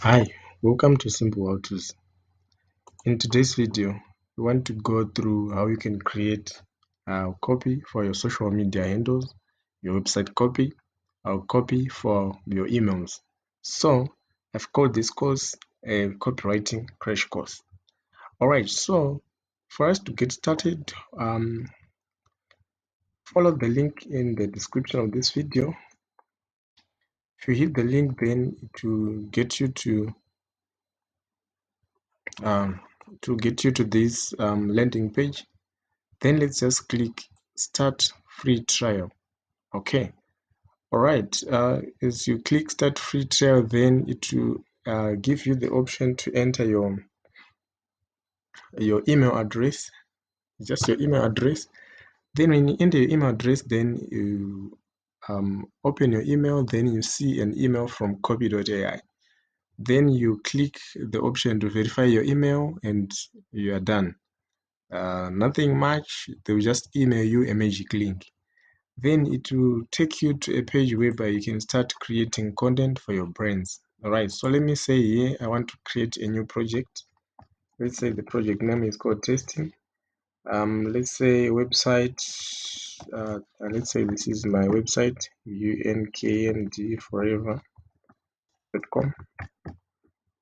Hi, welcome to Simple How To's. In today's video, we want to go through how you can create a copy for your social media handles, your website copy, or copy for your emails. So, I've called this course a copywriting crash course. Alright, so for us to get started, follow the link in the description of this video. If you hit the link, then it will get you to this landing page. Then let's just click start free trial. Okay, all right. As you click start free trial, then it will give you the option to enter your email address, just your email address. Then when you enter your email address, then you open your email, then you see an email from Copy.ai. Then you click the option to verify your email and you are done. Nothing much, they will just email you a magic link. Then it will take you to a page whereby you can start creating content for your brands. All right, so let me say here, I want to create a new project. Let's say the project name is called testing. Let's say website, let's say this is my website, unkndforever.com.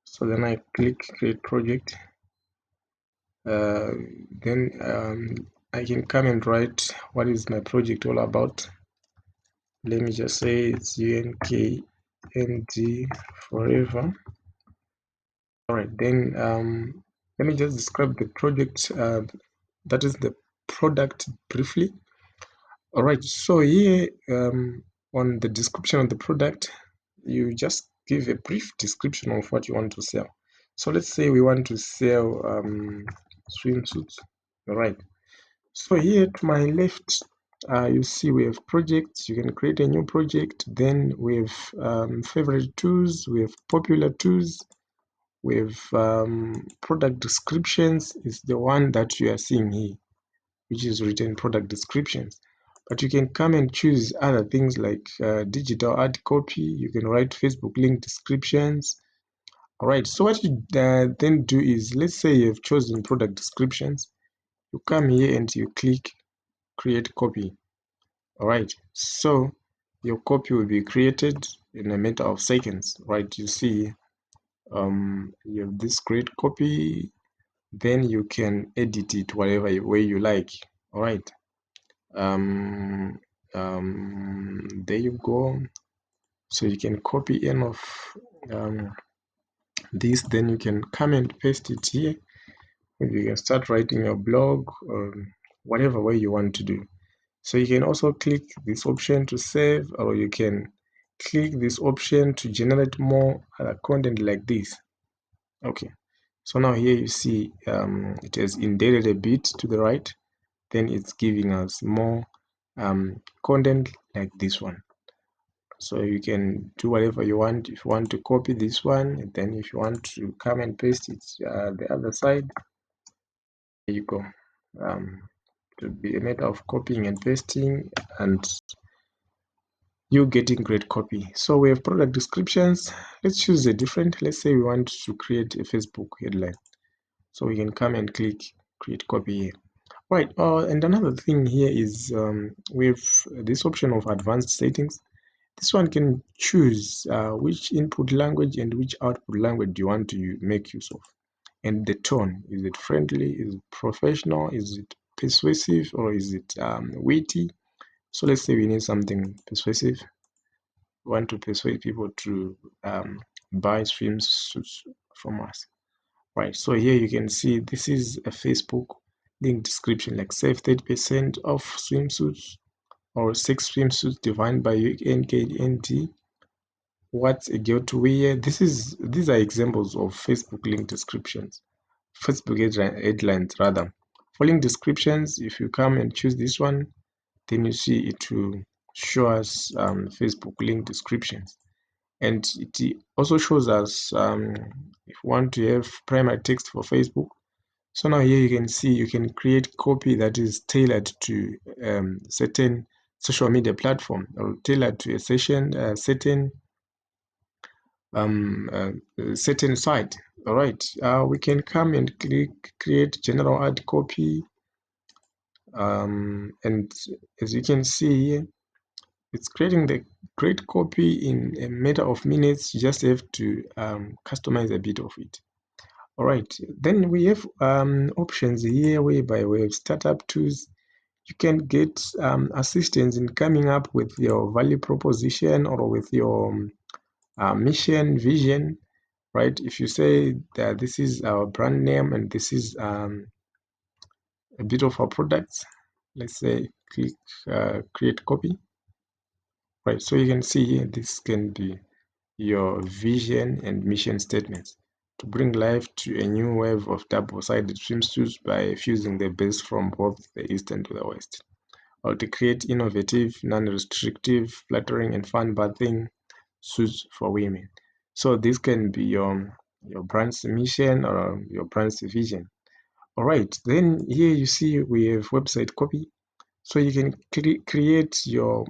So then I click create project. Then I can come and write what is my project all about. Let me just say it's unknd forever. All right, then let me just describe the project, that is the product, briefly. All right, so here on the description of the product, you just give a brief description of what you want to sell. So let's say we want to sell swimsuits. All right, so here to my left, you see we have projects. You can create a new project. Then we have favorite tools, we have popular tools, we have product descriptions is the one that you are seeing here, which is written product descriptions. But you can come and choose other things like digital ad copy. You can write Facebook link descriptions. All right, so what you then do is, let's say you have chosen product descriptions. You come here and you click create copy. All right, so your copy will be created in a matter of seconds. Right, you see you have this great copy, then you can edit it whatever way you like. All right, there you go. So you can copy in of this, then you can come and paste it here. You can start writing your blog or whatever way you want to do. So you can also click this option to save, or you can click this option to generate more content like this. Okay, so now here you see it has indented a bit to the right, then it's giving us more content like this one. So you can do whatever you want. If you want to copy this one, and then if you want to come and paste it the other side, there you go. To be a matter of copying and pasting and you getting great copy. So we have product descriptions. Let's choose a different. Let's say we want to create a Facebook headline. So we can come and click create copy here. Right. And another thing here is we have this option of advanced settings. This one can choose which input language and which output language do you want to make use of. And the tone, is it friendly, is it professional, is it persuasive, or is it witty? So let's say we need something persuasive. We want to persuade people to buy swimsuits from us. Right, so here you can see this is a Facebook link description, like save 30% off swimsuits or 6 swimsuits defined by UNKND. What's a girl to wear? These are examples of Facebook link descriptions, Facebook headlines rather. For link descriptions, if you come and choose this one, then you see it will show us Facebook link descriptions. And it also shows us if you want to have primary text for Facebook. So now here you can see you can create copy that is tailored to certain social media platform, or tailored to a certain certain site. All right, we can come and click create general ad copy, and as you can see here, it's creating the great copy in a matter of minutes. You just have to customize a bit of it. All right, then we have options here whereby we have startup tools. You can get assistance in coming up with your value proposition or with your mission, vision, right? If you say that this is our brand name and this is a bit of our products, let's say click create copy, right? So you can see here, this can be your vision and mission statements to bring life to a new wave of double-sided swimsuits by fusing the best from both the East and the West, or to create innovative, non-restrictive, flattering, and fun bathing suits for women. So this can be your brand's mission or your brand's vision. All right, then here you see we have website copy. So you can create your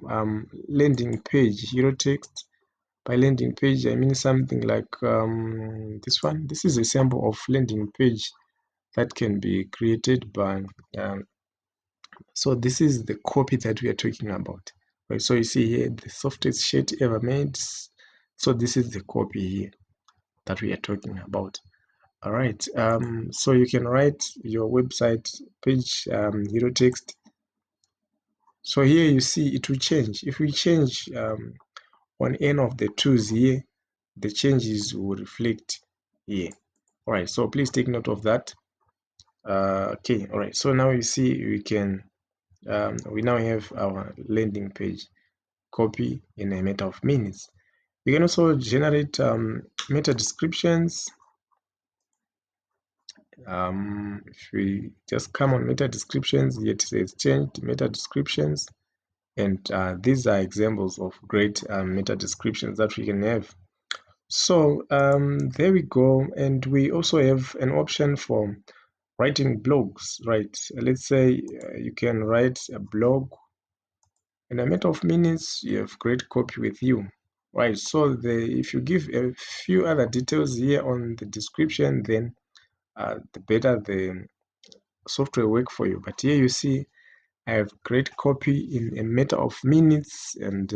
landing page hero text. By landing page, I mean something like this one. This is a sample of landing page that can be created by um, so this is the copy that we are talking about, right? So you see here the softest shit ever made. So this is the copy here that we are talking about. All right, so you can write your website page hero text. So here you see it will change. If we change on any of the tools here, the changes will reflect here. All right, so please take note of that. Okay, all right, so now you see we can we now have our landing page copy in a matter of minutes. We can also generate meta descriptions. If we just come on meta descriptions, yet it says changed meta descriptions, and these are examples of great meta descriptions that we can have. So there we go, and we also have an option for writing blogs, right? Let's say you can write a blog in a matter of minutes. You have great copy with you, right? So if you give a few other details here on the description, then the better the software work for you. But here you see I have great copy in a matter of minutes, and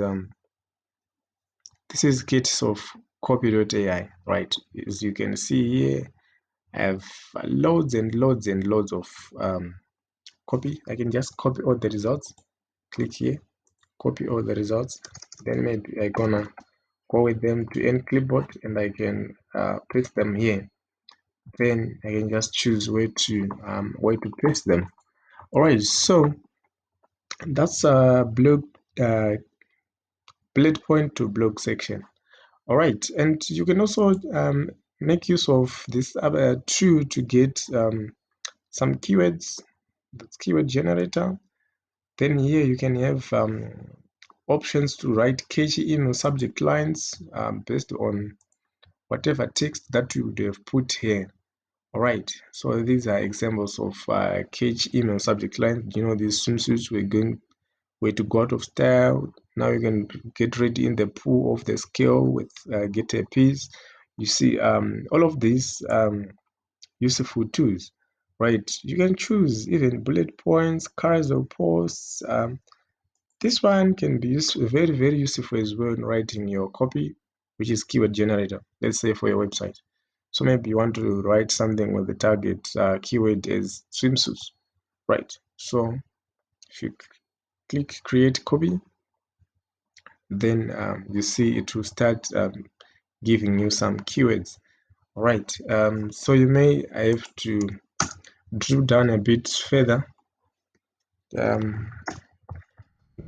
this is case of Copy.ai, right? As you can see here, I have loads and loads and loads of copy. I can just copy all the results, click here, copy all the results, then maybe I gonna go with them to end clipboard and I can paste them here. Then I can just choose where to paste them. All right, so that's a blog bullet point to blog section. All right, and you can also make use of this other tool to get some keywords. That's keyword generator. Then here you can have options to write catchy email subject lines based on whatever text that you would have put here. All right, so these are examples of catchy email subject lines. You know, these swimsuits were to go out of style. Now you can get ready in the pool of the scale with get a piece. You see, all of these useful tools, right? You can choose even bullet points, carousel posts. This one can be very, very useful as well in writing your copy, which is keyword generator, let's say for your website. So maybe you want to write something with the target keyword as swimsuits, right? So if you click create copy, then you see it will start giving you some keywords. All right, so you may have to drill down a bit further, um,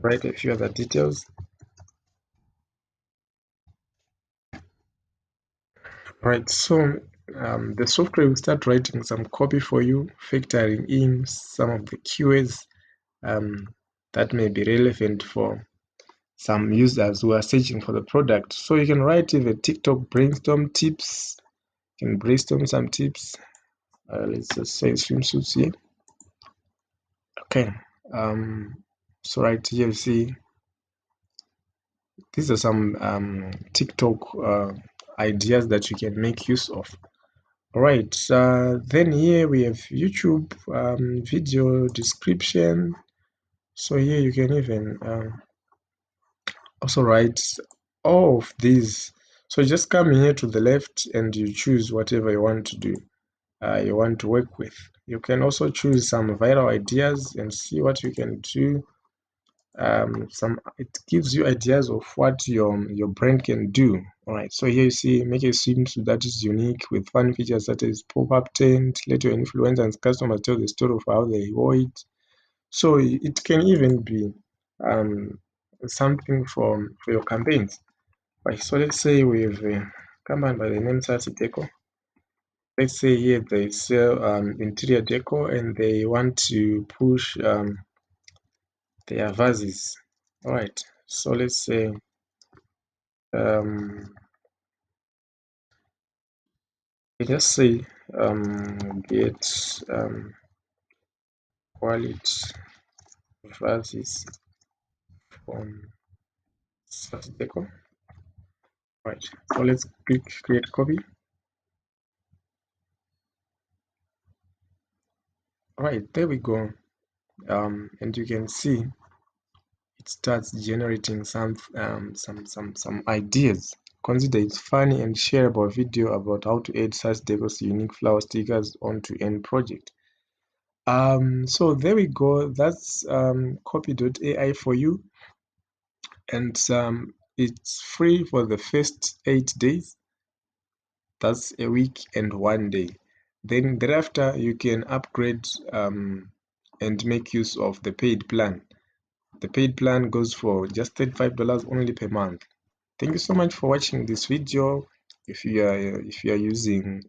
write a few other details. Right, so the software will start writing some copy for you, factoring in some of the keywords that may be relevant for some users who are searching for the product. So you can write even TikTok brainstorm tips. You can brainstorm some tips. Let's just say swimsuits here. Okay. So right here you see these are some TikTok ideas that you can make use of. All right, then here we have YouTube video description. So here you can even also write all of these. So just come here to the left and you choose whatever you want to do, you want to work with. You can also choose some viral ideas and see what you can do. It gives you ideas of what your brand can do. All right, so here you see make a swimsuit that is unique with fun features such as pop-up tent. Let your influencers and customers tell the story of how they wore it. So it can even be something for your campaigns. Right, so let's say we have a company by the name Sati Deco. Let's say here they sell interior decor and they want to push their vases. All right, so let's say we just say get quality vases from Sati Deco. Right, so let's click create copy. All right, there we go. And you can see it starts generating some ideas. Consider it funny and shareable video about how to add such Deco's unique flower stickers onto any project. So there we go. That's Copy.ai for you, and it's free for the first 8 days. That's a week and 1 day. Then thereafter you can upgrade and make use of the paid plan. The paid plan goes for just $35 only per month. Thank you so much for watching this video. If you are using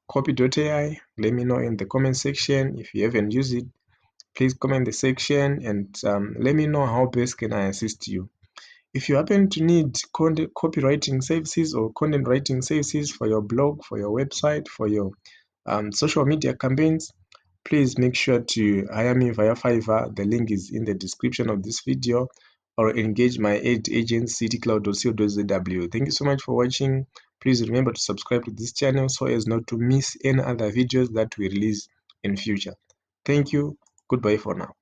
Copy.ai, let me know in the comment section. If you haven't used it, please comment in the section and let me know how best can I assist you. If you happen to need copywriting services or content writing services for your blog, for your website, for your social media campaigns, please make sure to hire me via Fiverr. The link is in the description of this video, or engage my ad agent citycloud.co.zw. Thank you so much for watching. Please remember to subscribe to this channel so as not to miss any other videos that we release in future. Thank you. Goodbye for now.